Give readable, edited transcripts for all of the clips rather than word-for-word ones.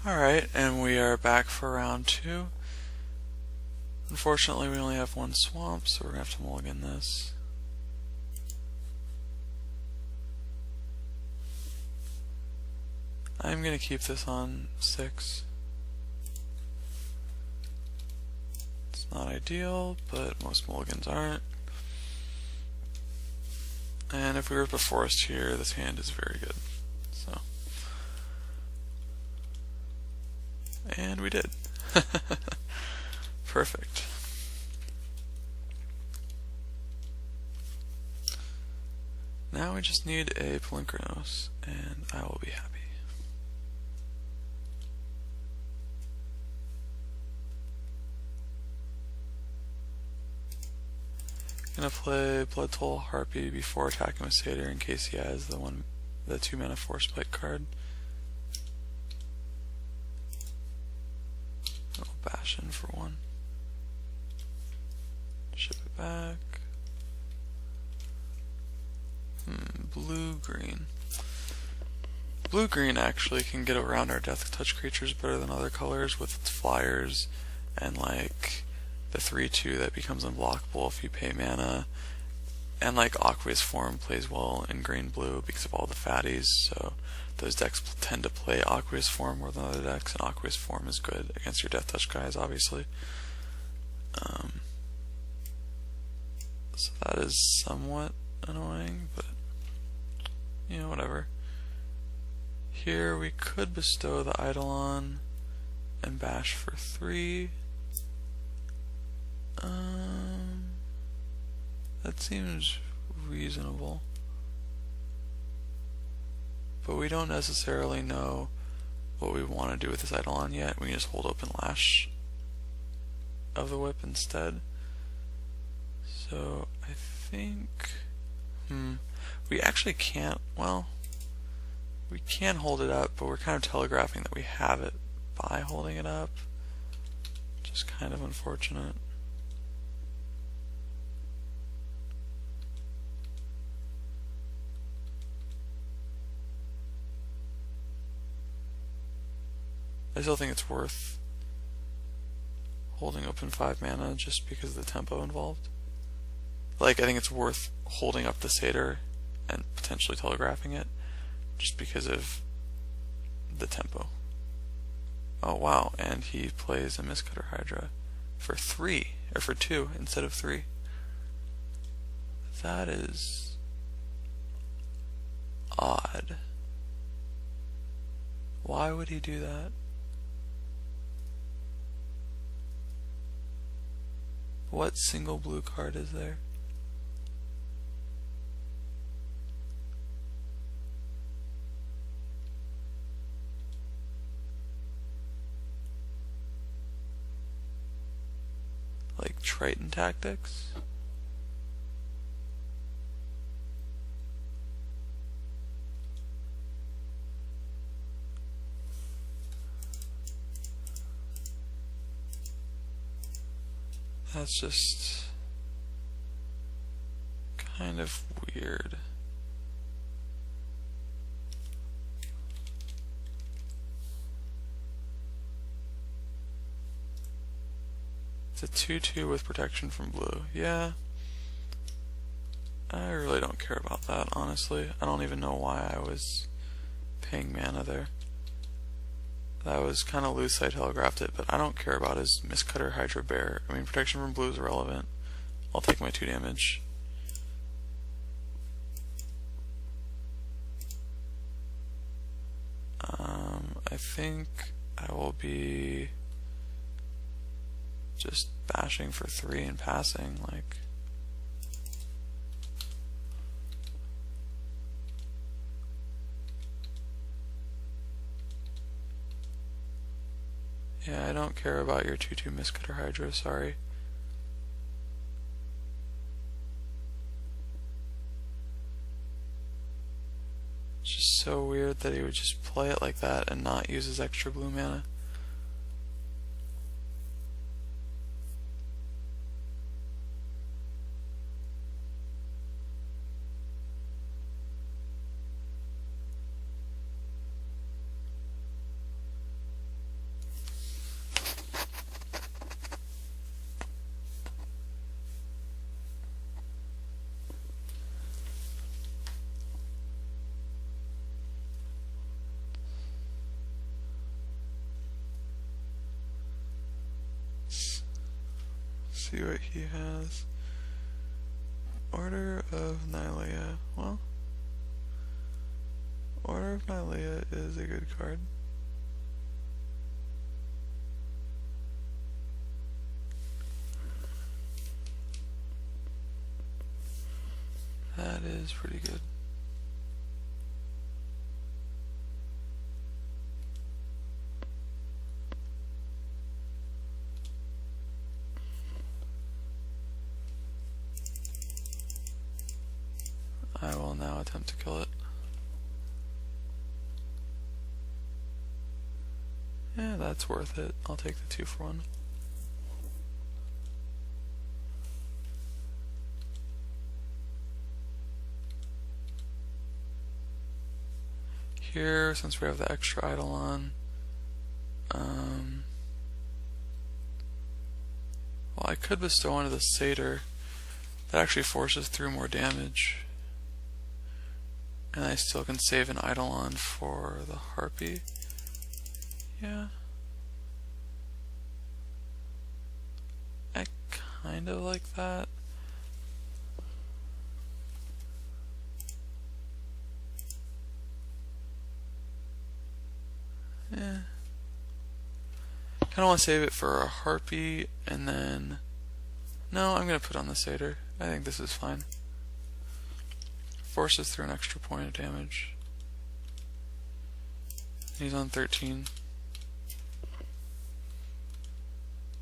Alright, and we are back for round 2. Unfortunately, we only have one swamp, so we're going to have to mulligan this. I'm going to keep this on 6. It's not ideal, but most mulligans aren't. And if we rip a forest here, this hand is very good. So, and we did. Perfect. Now we just need a Palinchronos, and I will be happy. Gonna play Blood Toll Harpy before attacking with Satyr in case he has the 2 mana Force Spike card. I'll bash in for 1. Ship it back. Blue-green. Blue-green actually can get around our Death Touch creatures better than other colors with its flyers and like the 3/2 that becomes unblockable if you pay mana, and like Aqueous Form plays well in green-blue because of all the fatties, so those decks tend to play Aqueous Form more than other decks, and Aqueous Form is good against your Death Touch guys, obviously. So that is somewhat annoying, but you know, whatever. Here we could bestow the Eidolon and bash for 3. That seems reasonable. But we don't necessarily know what we want to do with this Eidolon yet. We can just hold open Lash of the Whip instead. So I think we actually can't, well, we can hold it up, but we're kind of telegraphing that we have it by holding it up, which is kind of unfortunate. I still think it's worth holding open 5 mana just because of the tempo involved. Like, I think it's worth holding up the Satyr and potentially telegraphing it just because of the tempo. Oh wow, and he plays a Mistcutter Hydra for 3, or for 2 instead of 3. That is odd. Why would he do that? What single blue card is there? Like Triton Tactics? That's just kind of weird. It's a 2/2 with protection from blue. Yeah. I really don't care about that, honestly. I don't even know why I was paying mana there. That was kind of loose, I telegraphed it, but I don't care about his Mistcutter Hydra Bear. I mean, protection from blue is irrelevant. I'll take my 2 damage. I think I will be just bashing for 3 and passing, like. Yeah, I don't care about your 2/2 Mistcutter Hydra, sorry. It's just so weird that he would just play it like that and not use his extra blue mana. see what he has. Order of Nylea. Well, Order of Nylea is a good card. That is pretty good. I will now attempt to kill it. Yeah, that's worth it. I'll take the 2 for 1. Here, since we have the extra Eidolon, well, I could bestow onto the Satyr. That actually forces through more damage. And I still can save an Eidolon for the Harpy. Yeah. I kind of like that. Yeah. Kind of want to save it for a Harpy, and then... No, I'm going to put on the Satyr. I think this is fine. Forces through an extra point of damage. He's on 13.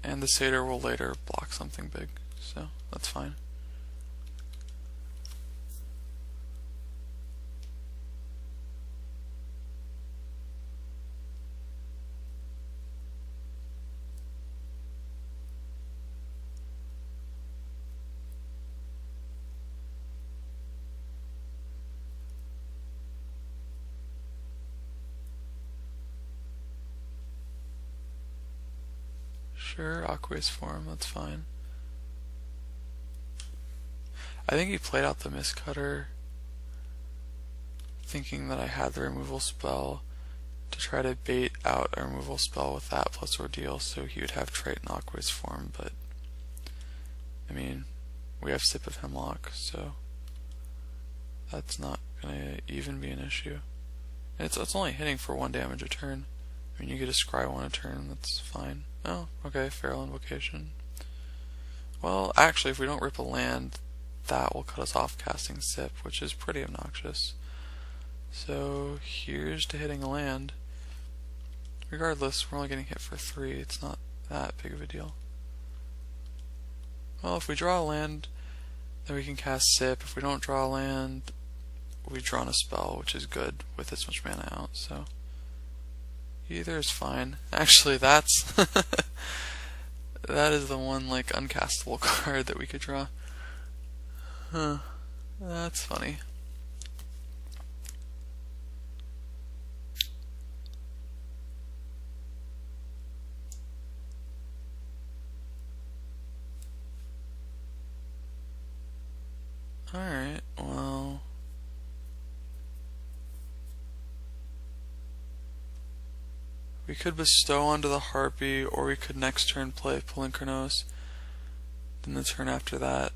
And the Satyr will later block something big, so that's fine. Sure, Aqueous form, that's fine. I think he played out the Mistcutter thinking that I had the removal spell to try to bait out a removal spell with that plus Ordeal, so he would have Triton Aqueous form, but I mean, we have Sip of Hemlock, so that's not gonna even be an issue. And it's only hitting for 1 damage a turn. I mean, you get a Scry 1 a turn, that's fine. Oh, okay, Feral Invocation. Well, actually, if we don't rip a land, that will cut us off casting Sip, which is pretty obnoxious. So, here's to hitting a land. Regardless, we're only getting hit for 3, it's not that big of a deal. Well, if we draw a land, then we can cast Sip. If we don't draw a land, we've drawn a spell, which is good with this much mana out, so... Either is fine. Actually, that's that is the one like uncastable card that we could draw. Huh. That's funny. Alright, well... We could bestow onto the Harpy, or we could next turn play Palinchronos. Then the turn after that,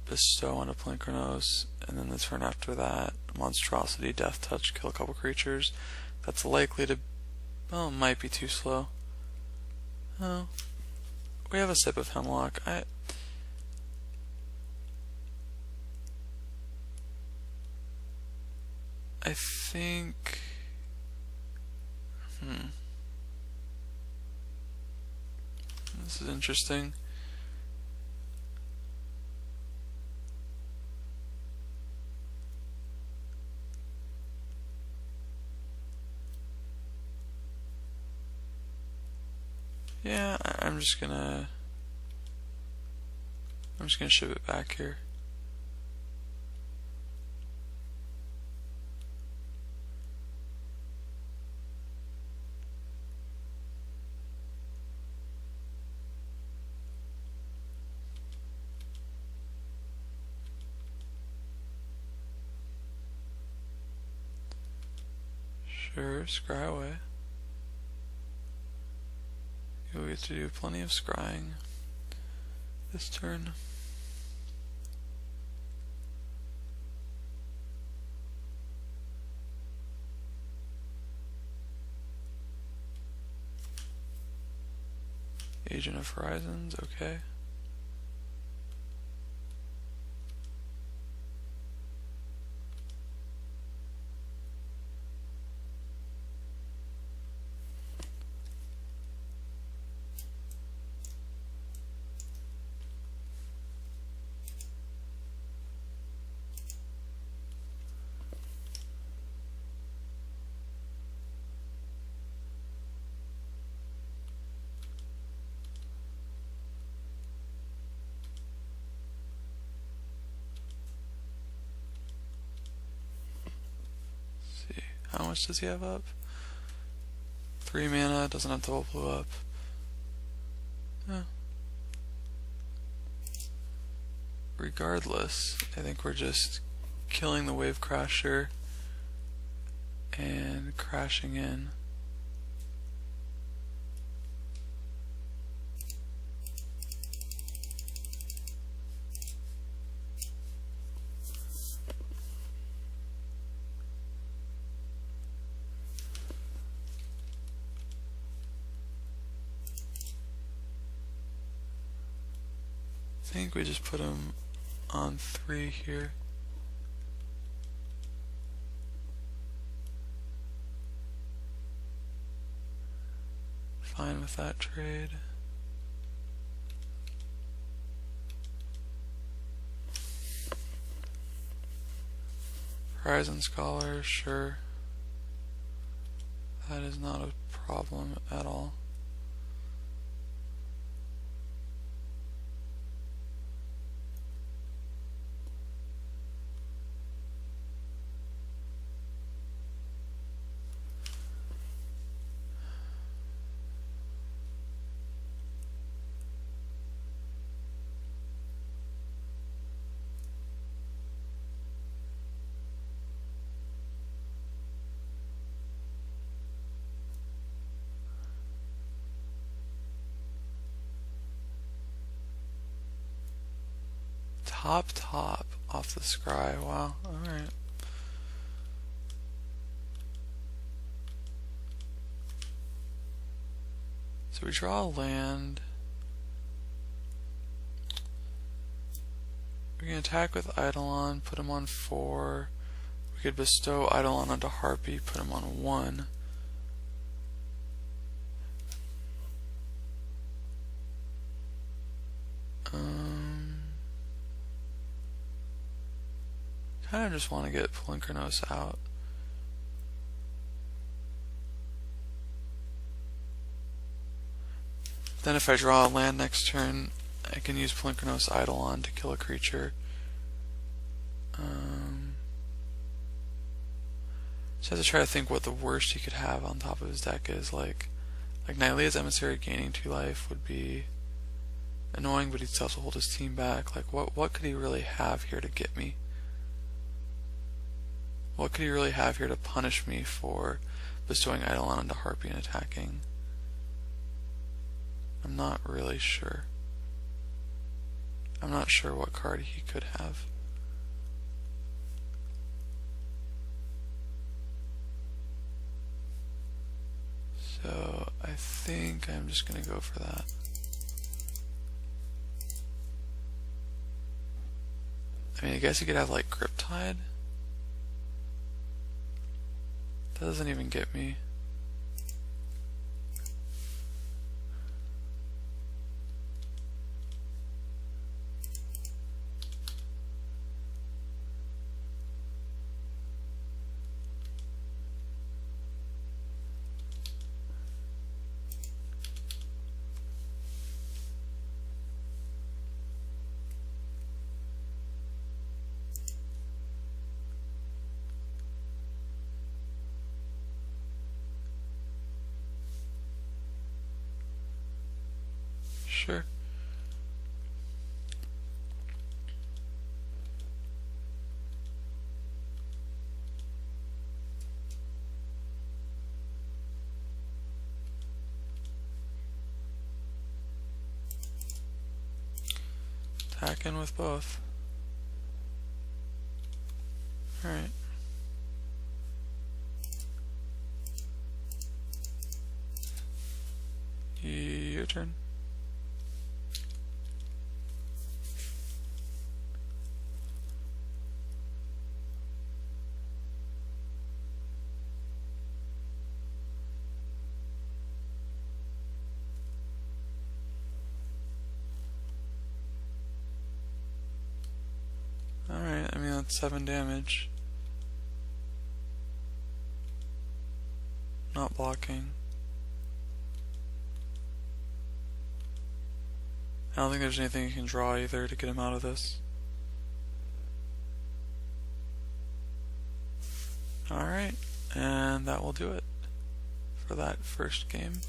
bestow onto Palinchronos, and then the turn after that, Monstrosity, Death Touch, kill a couple creatures. That's likely to... Oh, it might be too slow. Oh. We have a Sip of Hemlock. I think... This is interesting. Yeah, I'm just gonna ship it back here. Sure, scry away. We get to do plenty of scrying this turn. Agent of Horizons, okay. How much does he have up? 3 mana, doesn't have double blue up. Yeah. Regardless, I think we're just killing the Wave Crasher and crashing in. I think we just put him on 3 here. Fine with that trade. Horizon Scholar, sure. That is not a problem at all. Top off the scry, wow, alright. So we draw a land. We can attack with Eidolon, put him on 4. We could bestow Eidolon onto Harpy, put him on 1. I just want to get Palinchronos out. Then if I draw a land next turn, I can use Palinchronos Eidolon to kill a creature. Just have to try to think what the worst he could have on top of his deck is. Like Nylea's Emissary gaining 2 life would be annoying, but he'd still have to hold his team back. Like what could he really have here to get me? What could he really have here to punish me for bestowing Eidolon onto Harpy and attacking? I'm not really sure. I'm not sure what card he could have. So I think I'm just going to go for that. I mean, I guess he could have like Griptide. That doesn't even get me. Sure. Back in with both. Alright. Your turn. Alright, I mean that's 7 damage. Not blocking. I don't think there's anything you can draw either to get him out of this. Alright, and that will do it for that first game.